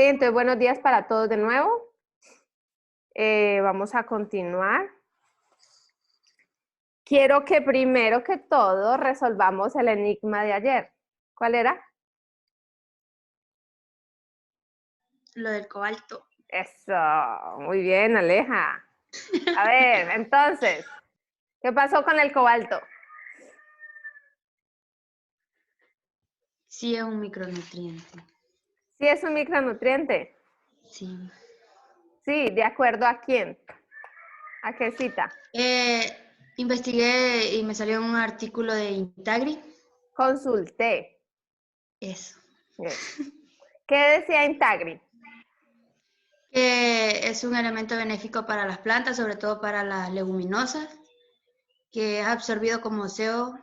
Entonces buenos días para todos de nuevo. Vamos a continuar. Quiero que primero que todo resolvamos el enigma de ayer. ¿Cuál era? Lo del cobalto. Eso, muy bien, Aleja. A ver, entonces, ¿qué pasó con el cobalto? Sí, es un micronutriente. ¿Sí es un micronutriente? Sí. Sí, ¿de acuerdo a quién? ¿A qué cita? Investigué y me salió un artículo de Intagri. Consulté. Eso. ¿Qué decía Intagri? Que es un elemento benéfico para las plantas, sobre todo para las leguminosas, que es absorbido como CO,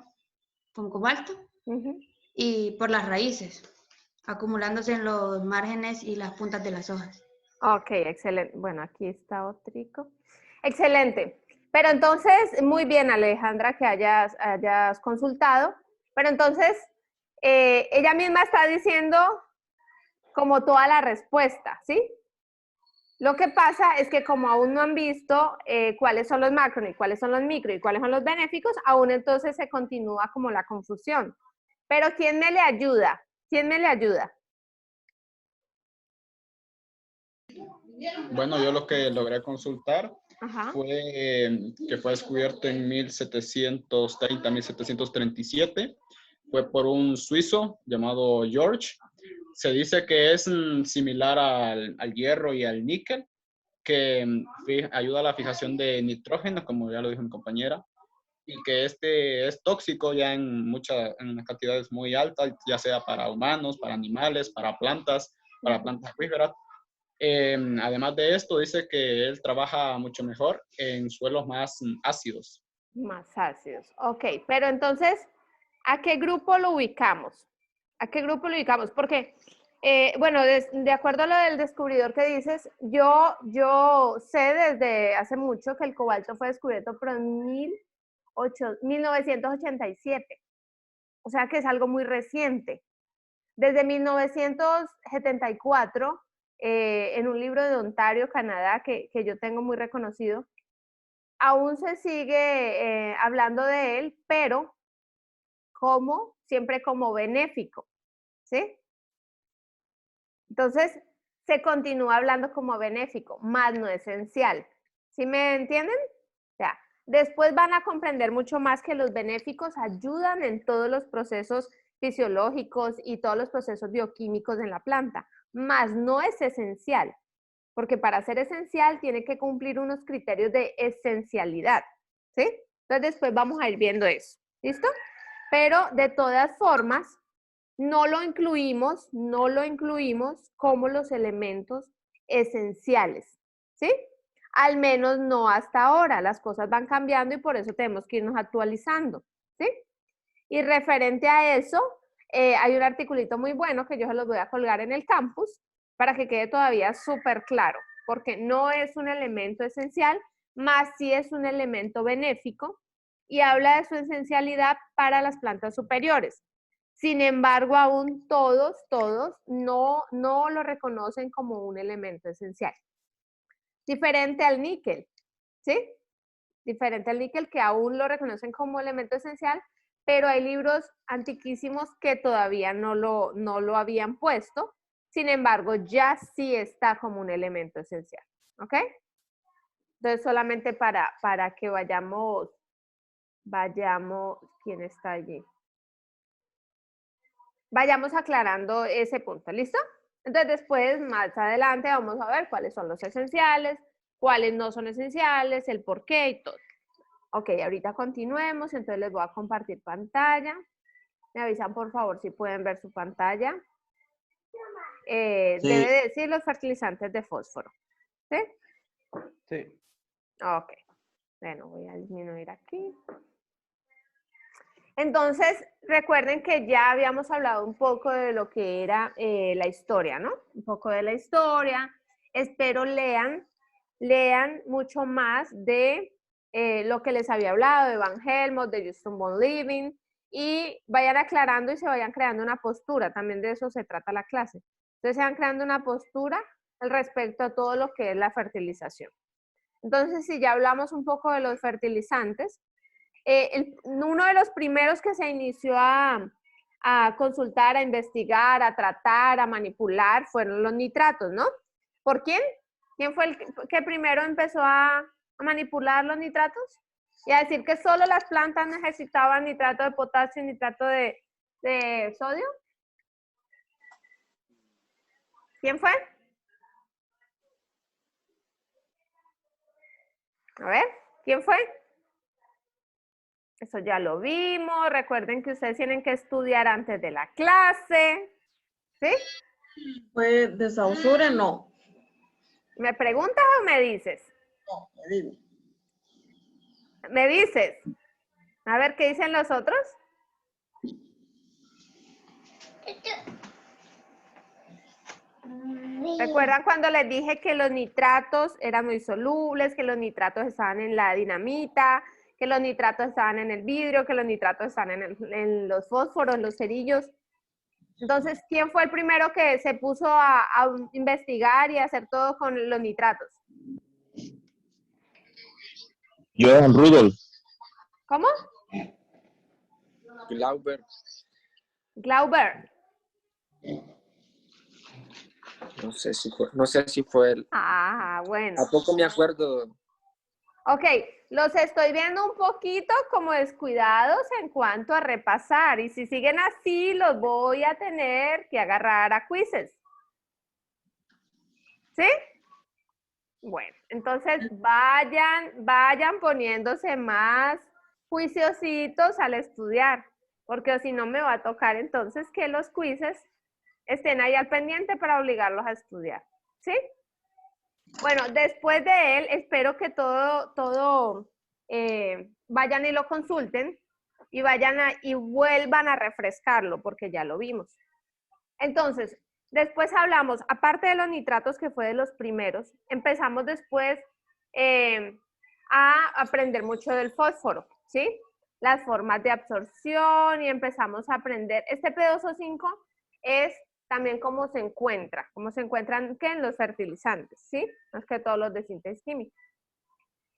como cobalto, y por las raíces, acumulándose en los márgenes y las puntas de las hojas. Ok, excelente. Bueno, aquí está otrico. Excelente. Pero entonces, muy bien, Alejandra, que hayas consultado. Pero entonces, ella misma está diciendo como toda la respuesta, ¿sí? Lo que pasa es que como aún no han visto cuáles son los macro y cuáles son los micro y cuáles son los benéficos, aún entonces se continúa como la confusión. Pero ¿quién me le ayuda? ¿Quién me le ayuda? Bueno, yo lo que logré consultar Ajá. fue que fue descubierto en 1730, 1737. Fue por un suizo llamado George. Se dice que es similar al hierro y al níquel, que ayuda a la fijación de nitrógeno, como ya lo dijo mi compañera, y que este es tóxico ya en cantidades muy altas, ya sea para humanos, para animales, para plantas acuíferas. Además de esto, dice que él trabaja mucho mejor en suelos más ácidos. Más ácidos. Ok, pero entonces, ¿a qué grupo lo ubicamos? ¿A qué grupo lo ubicamos? Porque, bueno, de acuerdo a lo del descubridor que dices, yo sé desde hace mucho que el cobalto fue descubierto pero en 1987. O sea que es algo muy reciente. Desde 1974, en un libro de Ontario, Canadá, que yo tengo muy reconocido, aún se sigue hablando de él, pero siempre como benéfico, ¿sí? Entonces, se continúa hablando como benéfico, más no esencial. ¿Sí me entienden? O sea, después van a comprender mucho más que los benéficos ayudan en todos los procesos fisiológicos y todos los procesos bioquímicos en la planta, más no es esencial, porque para ser esencial tiene que cumplir unos criterios de esencialidad, ¿sí? Entonces después vamos a ir viendo eso, ¿listo? Pero de todas formas, no lo incluimos como los elementos esenciales, ¿sí? Al menos no hasta ahora, las cosas van cambiando y por eso tenemos que irnos actualizando, ¿sí? Y referente a eso, hay un articulito muy bueno que yo se los voy a colgar en el campus para que quede todavía súper claro, porque no es un elemento esencial, más sí es un elemento benéfico y habla de su esencialidad para las plantas superiores. Sin embargo, aún todos no lo reconocen como un elemento esencial. Diferente al níquel, ¿sí? Diferente al níquel que aún lo reconocen como elemento esencial, pero hay libros antiquísimos que todavía no lo habían puesto. Sin embargo, ya sí está como un elemento esencial, ¿ok? Entonces, solamente para que vayamos, ¿quién está allí? Vayamos aclarando ese punto, ¿listo? Entonces después, más adelante, vamos a ver cuáles son los esenciales, cuáles no son esenciales, el por qué y todo. Ok, ahorita continuemos, entonces les voy a compartir pantalla. Me avisan por favor si pueden ver su pantalla. Sí. Debe decir los fertilizantes de fósforo. ¿Sí? Sí. Ok. Bueno, voy a disminuir aquí. Entonces, recuerden que ya habíamos hablado un poco de lo que era la historia, ¿no? Un poco de la historia. Espero lean mucho más de lo que les había hablado, de Van Helmont, de Justin von Liebig, y vayan aclarando y se vayan creando una postura. También de eso se trata la clase. Entonces se van creando una postura al respecto a todo lo que es la fertilización. Entonces, si ya hablamos un poco de los fertilizantes, uno de los primeros que se inició a consultar, a investigar, a tratar, a manipular, fueron los nitratos, ¿no? ¿Por quién? ¿Quién fue el que primero empezó a manipular los nitratos? Y a decir que solo las plantas necesitaban nitrato de potasio y nitrato de sodio. ¿Quién fue? A ver, ¿quién fue? Eso ya lo vimos. Recuerden que ustedes tienen que estudiar antes de la clase. ¿Sí? Fue de Saussure, no. ¿Me preguntas o me dices? No, dime. ¿Me dices? A ver, ¿qué dicen los otros? ¿Recuerdan cuando les dije que los nitratos eran muy solubles, que los nitratos estaban en la dinamita, que los nitratos estaban en el vidrio, que los nitratos estaban en los fósforos, los cerillos? Entonces, ¿quién fue el primero que se puso a investigar y a hacer todo con los nitratos? Johann Rudolph. ¿Cómo? Glauber. Glauber. No sé si fue él. Ah, bueno. ¿A poco me acuerdo? Ok, los estoy viendo un poquito como descuidados en cuanto a repasar, y si siguen así los voy a tener que agarrar a quizzes. ¿Sí? Bueno, entonces vayan poniéndose más juiciositos al estudiar, porque si no me va a tocar entonces que los quizzes estén ahí al pendiente para obligarlos a estudiar. ¿Sí? Bueno, después de él, espero que todo vayan y lo consulten y y vuelvan a refrescarlo, porque ya lo vimos. Entonces, después hablamos, aparte de los nitratos, que fue de los primeros, empezamos después a aprender mucho del fósforo, ¿sí? Las formas de absorción, y empezamos a aprender. Este P2O5 es también cómo se encuentran ¿qué? En los fertilizantes, ¿sí? Más que todos los de síntesis química.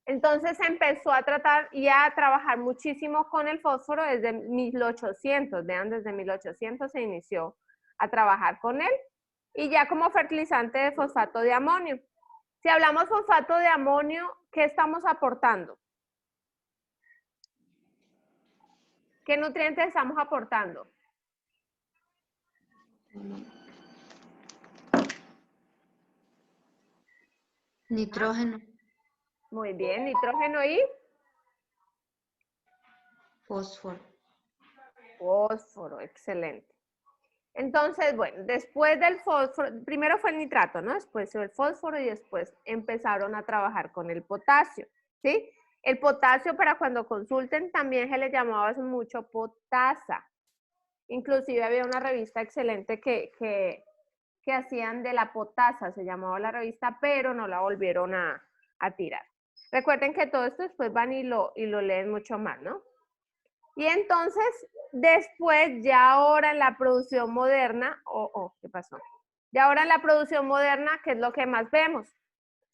Entonces se empezó a tratar y a trabajar muchísimo con el fósforo desde 1800, vean, desde 1800 se inició a trabajar con él, y ya como fertilizante de fosfato de amonio. Si hablamos fosfato de amonio, ¿qué estamos aportando? ¿Qué nutrientes estamos aportando? Nitrógeno, Muy bien, nitrógeno y fósforo. fósforo, excelente. Entonces, bueno, después del fósforo, primero fue el nitrato, ¿no? Después fue el fósforo y después empezaron a trabajar con el potasio, ¿sí? El potasio, para cuando consulten, también se le llamaba mucho potasa. Inclusive había una revista excelente que hacían de la potasa, se llamaba la revista, pero no la volvieron a tirar. Recuerden que todo esto después van y lo leen mucho más, ¿no? Y entonces, después, ya ahora en la producción moderna, ¿qué pasó? Ya ahora en la producción moderna, ¿qué es lo que más vemos?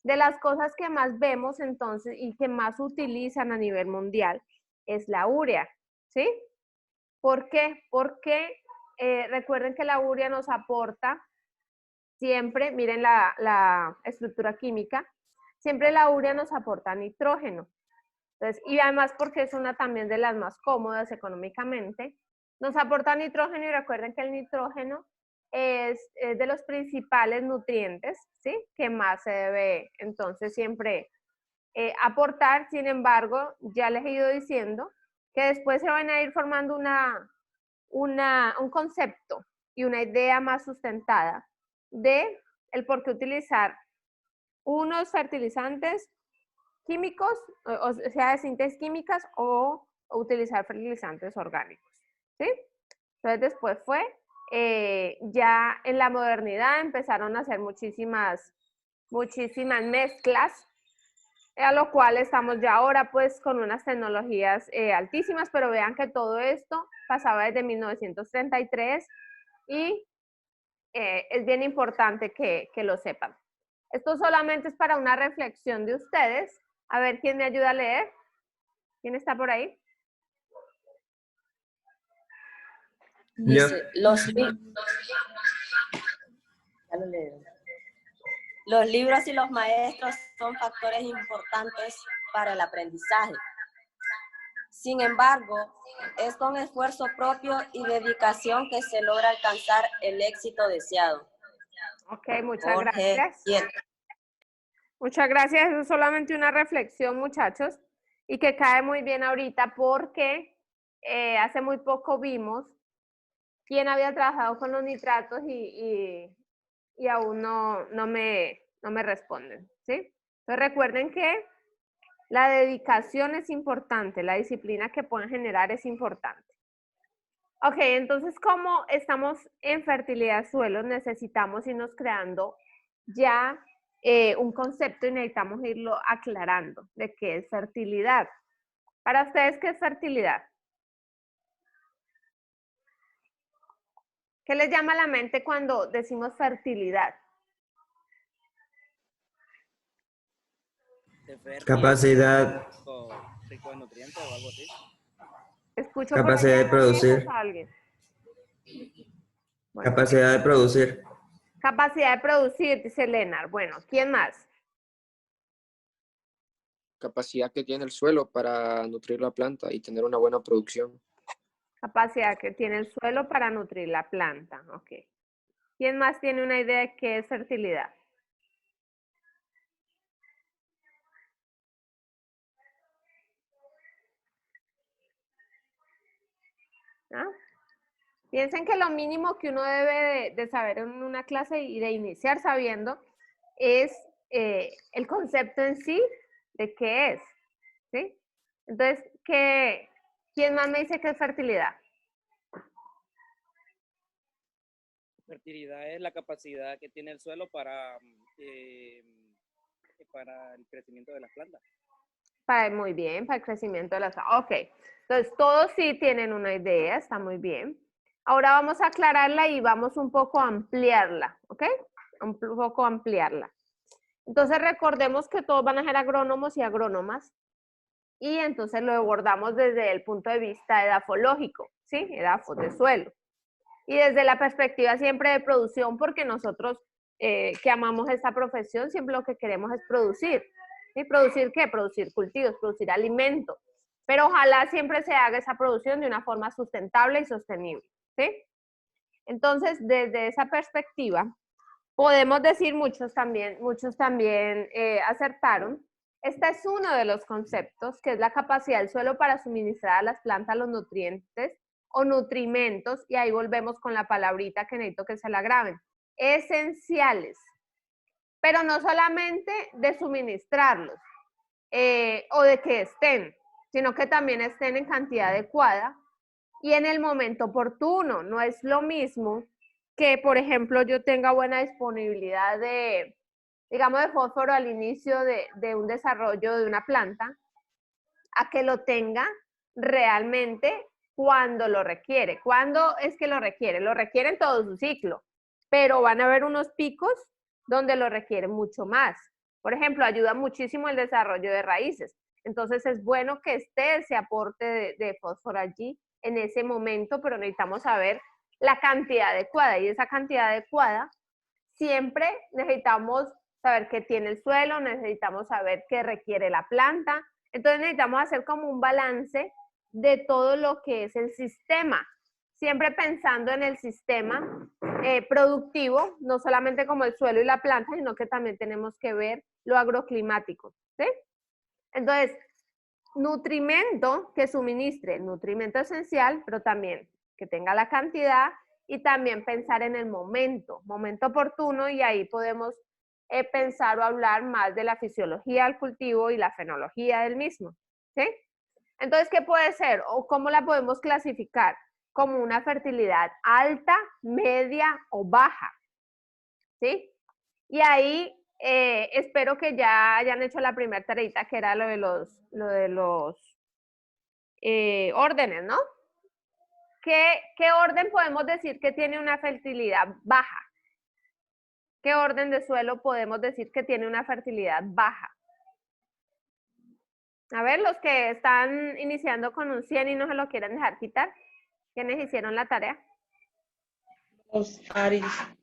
De las cosas que más vemos entonces y que más utilizan a nivel mundial es la urea, ¿sí? ¿Por qué? Porque recuerden que la urea nos aporta siempre, miren la estructura química, siempre la urea nos aporta nitrógeno. Entonces, y además porque es una también de las más cómodas económicamente, nos aporta nitrógeno, y recuerden que el nitrógeno es de los principales nutrientes, ¿sí? Que más se debe entonces siempre aportar. Sin embargo, ya les he ido diciendo que después se van a ir formando un concepto y una idea más sustentada de el por qué utilizar unos fertilizantes químicos, o sea, de síntesis químicas, o utilizar fertilizantes orgánicos, ¿sí? Entonces después fue, ya en la modernidad empezaron a hacer muchísimas mezclas, a lo cual estamos ya ahora pues con unas tecnologías altísimas, pero vean que todo esto pasaba desde 1933 y es bien importante que lo sepan. Esto solamente es para una reflexión de ustedes. A ver, ¿quién me ayuda a leer? ¿Quién está por ahí? Dice, los libros y los maestros son factores importantes para el aprendizaje. Sin embargo, es con esfuerzo propio y dedicación que se logra alcanzar el éxito deseado. Ok, muchas gracias. Bien. Muchas gracias. Eso es solamente una reflexión, muchachos, y que cae muy bien ahorita porque hace muy poco vimos quién había trabajado con los nitratos y aún no me responden, ¿sí? Entonces recuerden que la dedicación es importante, la disciplina que pueden generar es importante. Ok, entonces como estamos en fertilidad de suelos, necesitamos irnos creando ya un concepto y necesitamos irlo aclarando de qué es fertilidad. Para ustedes, ¿qué es fertilidad? ¿Qué les llama a la mente cuando decimos fertilidad? Capacidad. Rico de nutrientes o algo así. Escucho Capacidad de producir. a alguien. Bueno, Capacidad de producir. capacidad de producir, dice Leonard. Bueno, ¿quién más? Capacidad que tiene el suelo para nutrir la planta y tener una buena producción. Capacidad que tiene el suelo para nutrir la planta. Ok. ¿Quién más tiene una idea de qué es fertilidad? ¿Ah? Piensen que lo mínimo que uno debe de saber en una clase y de iniciar sabiendo es el concepto en sí de qué es, ¿sí? Entonces, ¿quién más me dice qué es fertilidad? Fertilidad es la capacidad que tiene el suelo para el crecimiento de las plantas. Muy bien, para el crecimiento de las... Ok, entonces todos sí tienen una idea, está muy bien. Ahora vamos a aclararla y vamos un poco a ampliarla, ¿ok? Un poco a ampliarla. Entonces recordemos que todos van a ser agrónomos y agrónomas y entonces lo abordamos desde el punto de vista edafológico, ¿sí? Edafos de suelo. Y desde la perspectiva siempre de producción, porque nosotros que amamos esta profesión, siempre lo que queremos es producir. ¿Y producir qué? Producir cultivos, producir alimentos. Pero ojalá siempre se haga esa producción de una forma sustentable y sostenible, ¿sí? Entonces, desde esa perspectiva, podemos decir, muchos también acertaron, este es uno de los conceptos, que es la capacidad del suelo para suministrar a las plantas los nutrientes o nutrimentos, y ahí volvemos con la palabrita que necesito que se la graben, esenciales, pero no solamente de suministrarlos o de que estén, sino que también estén en cantidad adecuada y en el momento oportuno. No es lo mismo que, por ejemplo, yo tenga buena disponibilidad de, digamos, de fósforo al inicio de un desarrollo de una planta, a que lo tenga realmente cuando lo requiere. ¿Cuándo es que lo requiere? Lo requiere en todo su ciclo, pero van a haber unos picos donde lo requiere mucho más. Por ejemplo, ayuda muchísimo el desarrollo de raíces. Entonces es bueno que esté ese aporte de fósforo allí en ese momento, pero necesitamos saber la cantidad adecuada, y esa cantidad adecuada siempre necesitamos saber qué tiene el suelo, necesitamos saber qué requiere la planta. Entonces necesitamos hacer como un balance de todo lo que es el sistema, siempre pensando en el sistema productivo, no solamente como el suelo y la planta, sino que también tenemos que ver lo agroclimático, ¿sí? Entonces, nutrimento que suministre, nutrimento esencial, pero también que tenga la cantidad, y también pensar en el momento oportuno, y ahí podemos pensar o hablar más de la fisiología del cultivo y la fenología del mismo, ¿sí? Entonces, ¿qué puede ser o cómo la podemos clasificar? Como una fertilidad alta, media o baja, ¿sí? Y ahí espero que ya hayan hecho la primera tareita, que era lo de los órdenes, ¿no? ¿Qué orden podemos decir que tiene una fertilidad baja? ¿Qué orden de suelo podemos decir que tiene una fertilidad baja? A ver, los que están iniciando con un 100 y no se lo quieren dejar quitar, ¿quiénes hicieron la tarea? Los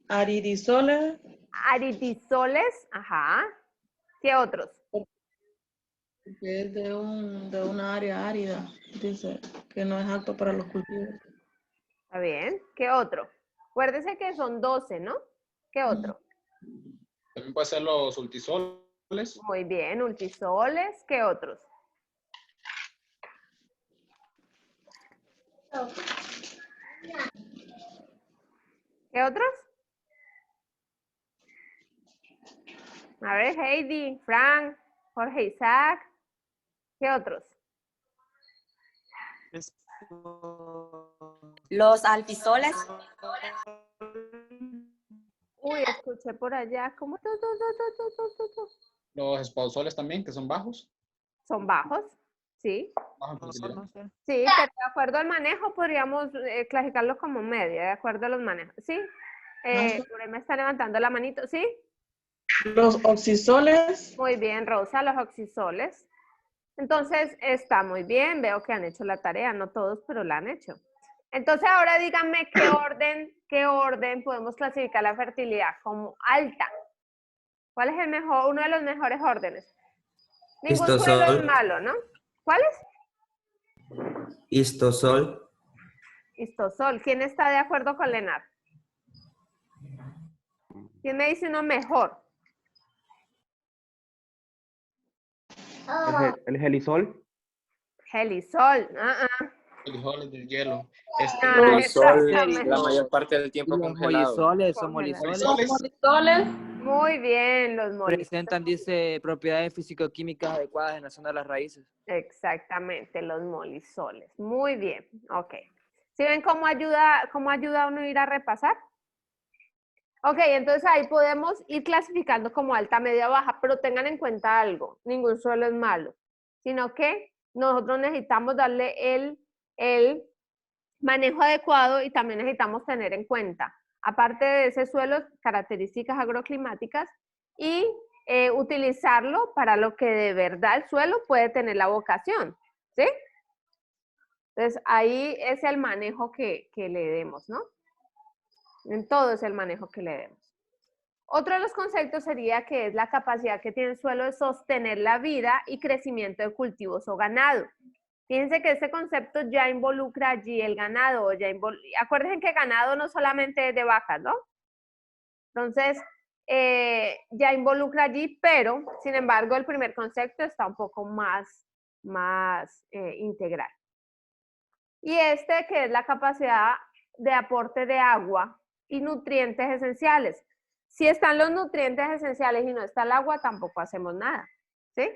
aridisoles. Aridisoles, ajá. ¿Qué otros? Que es de una área árida, dice, que no es apto para los cultivos. Está bien. ¿Qué otro? Acuérdese que son 12, ¿no? ¿Qué otro? También puede ser los ultisoles. Muy bien, ultisoles. ¿Qué otros? ¿Qué otros? A ver, Heidi, Frank, Jorge Isaac. ¿Qué otros? Los alfisoles. Uy, escuché por allá como Los espausoles también, que son bajos. son bajos, ¿sí? Baja en fertilidad. Sí, pero de acuerdo al manejo podríamos clasificarlo como media, de acuerdo a los manejos. ¿Sí? Por ahí me está levantando la manito, ¿sí? Los oxisoles. Muy bien, Rosa, los oxisoles. Entonces, está muy bien, veo que han hecho la tarea, no todos, pero la han hecho. Entonces, ahora díganme qué orden podemos clasificar la fertilidad como alta. ¿Cuál es el mejor, uno de los mejores órdenes? Ningún suelo es Histosol. malo, ¿no? ¿Cuál es? Histosol. Histosol. ¿Quién está de acuerdo con Lenar? ¿Quién me dice uno mejor? El gelisol. Gelisol. Frijoles del hielo. No, El sol está la mejor. mayor parte del tiempo Los congelado. molisoles o Congelado. molisoles Frijoles. Muy bien, los molisoles. presentan, dice, propiedades físico-químicas adecuadas en la zona de las raíces. Exactamente, los molisoles. Muy bien, ok. ¿Sí ven cómo ayuda a uno a ir a repasar? Ok, entonces ahí podemos ir clasificando como alta, media, baja, pero tengan en cuenta algo, ningún suelo es malo, sino que nosotros necesitamos darle el manejo adecuado y también necesitamos tener en cuenta, aparte de ese suelo, características agroclimáticas y utilizarlo para lo que de verdad el suelo puede tener la vocación, ¿sí? Entonces ahí es el manejo que le demos, ¿no? En todo es el manejo que le demos. Otro de los conceptos sería que es la capacidad que tiene el suelo de sostener la vida y crecimiento de cultivos o ganado. Fíjense que este concepto ya involucra allí el ganado. Acuérdense que ganado no solamente es de vacas, ¿no? Entonces, ya involucra allí, pero, sin embargo, el primer concepto está un poco más integral. Y este que es la capacidad de aporte de agua y nutrientes esenciales. Si están los nutrientes esenciales y no está el agua, tampoco hacemos nada, ¿sí?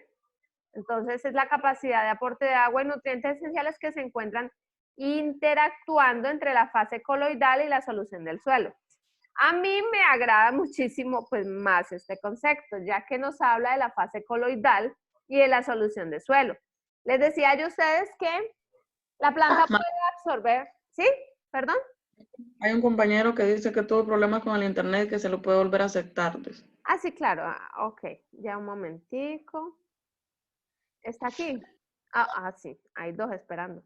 Entonces, es la capacidad de aporte de agua y nutrientes esenciales que se encuentran interactuando entre la fase coloidal y la solución del suelo. A mí me agrada muchísimo, pues, más este concepto, ya que nos habla de la fase coloidal y de la solución de suelo. Les decía yo a ustedes que la planta puede absorber, ¿sí? ¿Perdón? Hay un compañero que dice que tuvo problemas con el internet, que se lo puede volver a aceptar. Ah, sí, claro. Ok, ya un momentico. ¿Está aquí? Sí, hay dos esperando.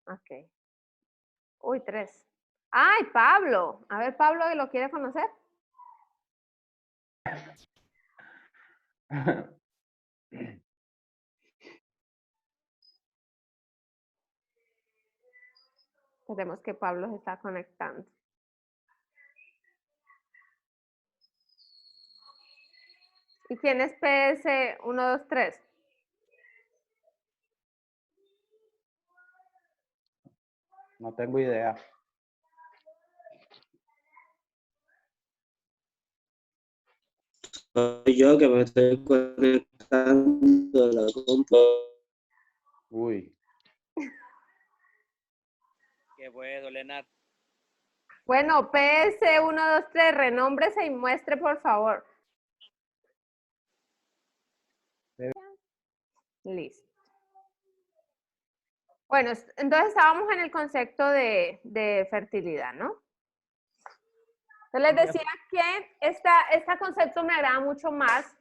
Ok. Uy, 3. ¡Ay, Pablo! A ver, Pablo, ¿lo quiere conocer? Esperemos que Pablo se está conectando. ¿Y quién es PS 123? No tengo idea. Soy yo que me estoy conectando a la compu. Uy. ¿Qué puedo, Lenar? Bueno, PS 123, renómbrese y muestre, por favor. Listo. Bueno, entonces estábamos en el concepto de fertilidad, ¿no? Entonces les decía que este concepto me agrada mucho más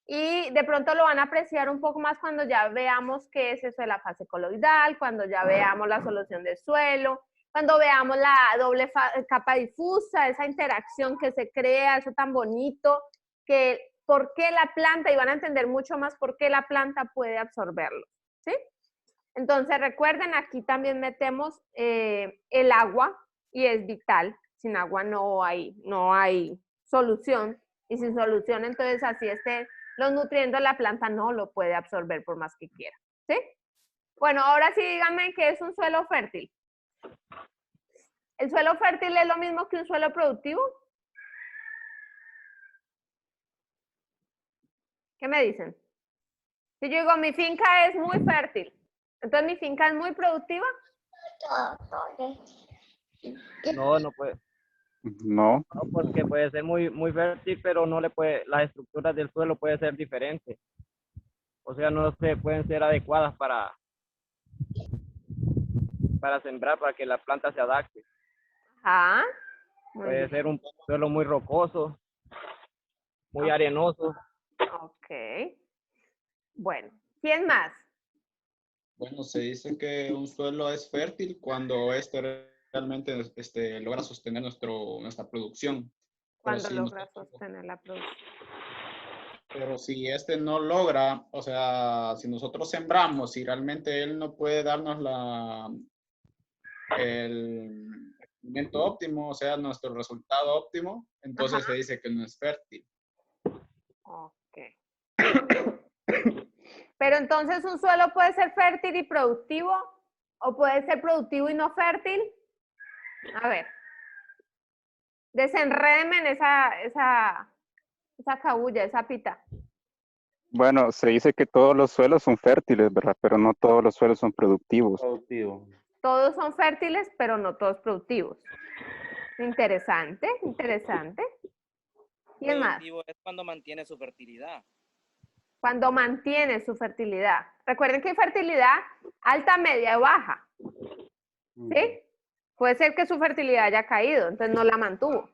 y de pronto lo van a apreciar un poco más cuando ya veamos qué es eso de la fase coloidal, cuando ya veamos la solución del suelo, cuando veamos la doble capa difusa, esa interacción que se crea, eso tan bonito, que por qué la planta, y van a entender mucho más por qué la planta puede absorberlo, ¿sí? Entonces recuerden, aquí también metemos el agua y es vital. Sin agua no hay solución, y sin solución entonces así los nutrientes la planta no lo puede absorber por más que quiera, ¿sí? Bueno, ahora sí díganme qué es un suelo fértil. ¿El suelo fértil es lo mismo que un suelo productivo? ¿Qué me dicen? Si yo digo, mi finca es muy fértil, entonces mi finca es muy productiva. No, no puede. No. No, porque puede ser muy, muy fértil, pero no le puede, las estructuras del suelo pueden ser diferentes. O sea, no se pueden ser adecuadas para sembrar, para que la planta se adapte. Ajá. Puede ser un suelo muy rocoso, muy arenoso. Ok. Bueno, ¿quién más? Bueno, se dice que un suelo es fértil cuando realmente logra sostener nuestra producción. Cuando logra sostener la producción. Pero si no logra, o sea, si nosotros sembramos y realmente él no puede darnos el rendimiento óptimo, o sea, nuestro resultado óptimo, entonces se dice que no es fértil. Ok. Pero entonces un suelo puede ser fértil y productivo, o puede ser productivo y no fértil. A ver, desenrédenme en esa cabulla, esa pita. Bueno, se dice que todos los suelos son fértiles, ¿verdad? Pero no todos los suelos son productivos. Todos son fértiles, pero no todos productivos. Interesante, interesante. ¿Quién más? Productivo es cuando mantiene su fertilidad. Cuando mantiene su fertilidad. Recuerden que hay fertilidad alta, media y baja. ¿Sí? Puede ser que su fertilidad haya caído, entonces no la mantuvo.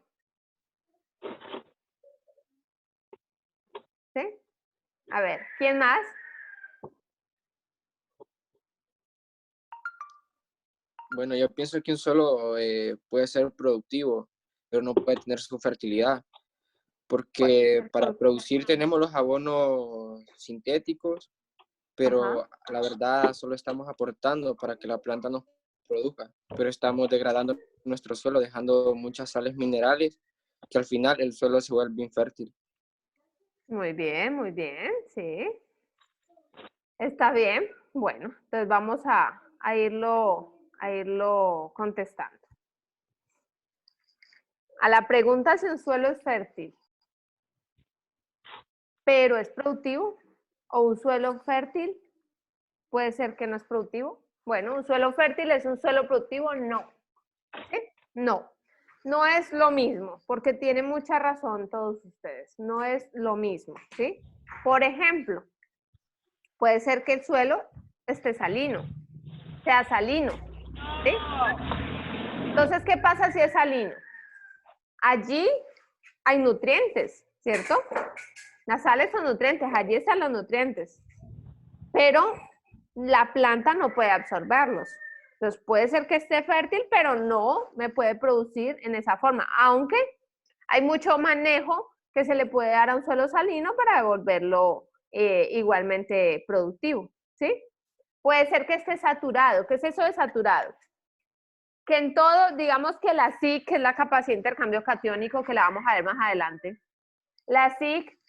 ¿Sí? A ver, ¿quién más? Bueno, yo pienso que un suelo puede ser productivo, pero no puede tener su fertilidad, porque para producir tenemos los abonos sintéticos, pero la verdad solo estamos aportando para que la planta nos produzca, pero estamos degradando nuestro suelo, dejando muchas sales minerales, que al final el suelo se vuelve infértil. Muy bien, sí. Está bien. Bueno, entonces vamos a irlo contestando. A la pregunta si un suelo es fértil, pero es productivo, o un suelo fértil puede ser que no es productivo. Bueno, ¿un suelo fértil es un suelo productivo? No. ¿Sí? No. No es lo mismo, porque tienen mucha razón todos ustedes. No es lo mismo, ¿sí? Por ejemplo, puede ser que el suelo esté salino, sea salino, ¿sí? Entonces, ¿qué pasa si es salino? Allí hay nutrientes, ¿cierto? Las sales son nutrientes, allí están los nutrientes, pero la planta no puede absorberlos. Entonces, puede ser que esté fértil, pero no me puede producir en esa forma, aunque hay mucho manejo que se le puede dar a un suelo salino para devolverlo igualmente productivo, ¿sí? Puede ser que esté saturado. ¿Qué es eso de saturado? Que en todo, digamos que la SIC, que es la capacidad de intercambio catiónico, que la vamos a ver más adelante, la SIC,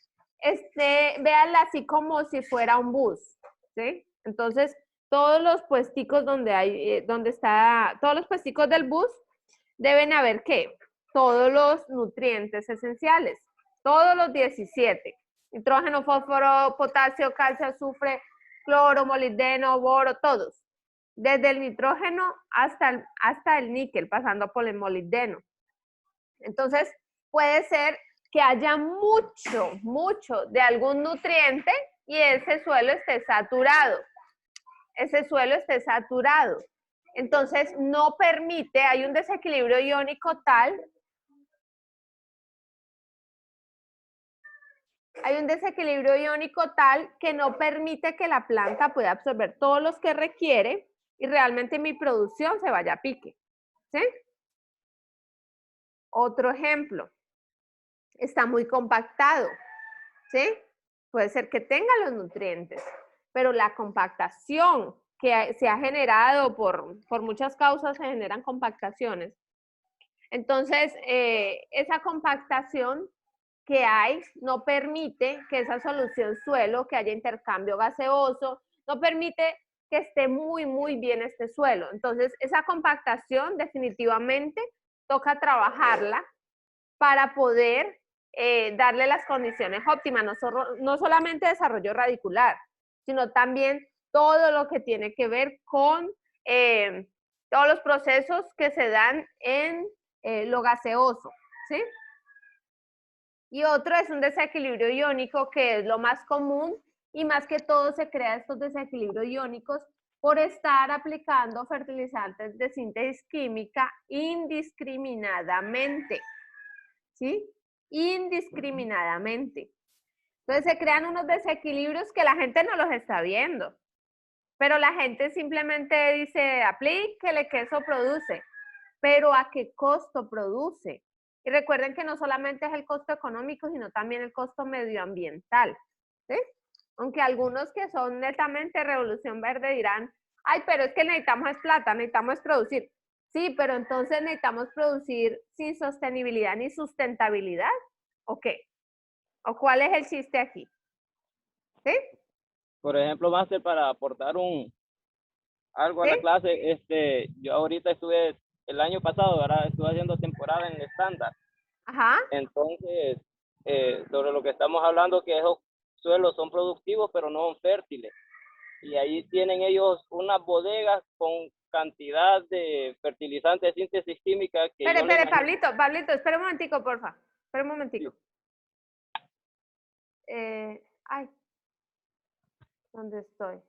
véanla así como si fuera un bus, ¿sí? Entonces, todos los puesticos todos los puesticos del bus deben haber, ¿qué? Todos los nutrientes esenciales, todos los 17, nitrógeno, fósforo, potasio, calcio, azufre, cloro, molibdeno, boro, todos. Desde el nitrógeno hasta el níquel, pasando por el molibdeno. Entonces, puede ser que haya mucho de algún nutriente y ese suelo esté saturado. Entonces, no permite, hay un desequilibrio iónico tal Hay un desequilibrio iónico tal que no permite que la planta pueda absorber todos los que requiere y realmente mi producción se vaya a pique. ¿Sí? Otro ejemplo. Está muy compactado. ¿Sí? Puede ser que tenga los nutrientes, pero la compactación que se ha generado por muchas causas, se generan compactaciones. Entonces, esa compactación que hay no permite que esa solución suelo, que haya intercambio gaseoso, no permite que esté muy bien este suelo. Entonces, esa compactación definitivamente toca trabajarla para poder darle las condiciones óptimas, no solamente desarrollo radicular, sino también todo lo que tiene que ver con todos los procesos que se dan en lo gaseoso, ¿sí? Y otro es un desequilibrio iónico, que es lo más común, y más que todo se crean estos desequilibrios iónicos por estar aplicando fertilizantes de síntesis química indiscriminadamente, ¿sí? Indiscriminadamente. Entonces se crean unos desequilibrios que la gente no los está viendo, pero la gente simplemente dice, aplíquele que eso produce, pero ¿a qué costo produce? Y recuerden que no solamente es el costo económico, sino también el costo medioambiental, ¿sí? Aunque algunos que son netamente Revolución Verde dirán, ay, pero es que necesitamos es plata, necesitamos es producir. Sí, pero entonces necesitamos producir sin sostenibilidad ni sustentabilidad, ¿o qué? ¿O cuál es el chiste aquí? ¿Sí? Por ejemplo, Máster, para aportar algo a ¿Sí? la clase, yo ahorita estuve, el año pasado, ¿verdad? Estuve haciendo temporada en el estándar. Ajá. Entonces, sobre lo que estamos hablando, que esos suelos son productivos, pero no son fértiles. Y ahí tienen ellos unas bodegas con cantidad de fertilizantes de síntesis química que yo le Espere, imagino. Pablito, espera un momentico, porfa. Espera un momentico. Sí. Ay, ¿dónde estoy?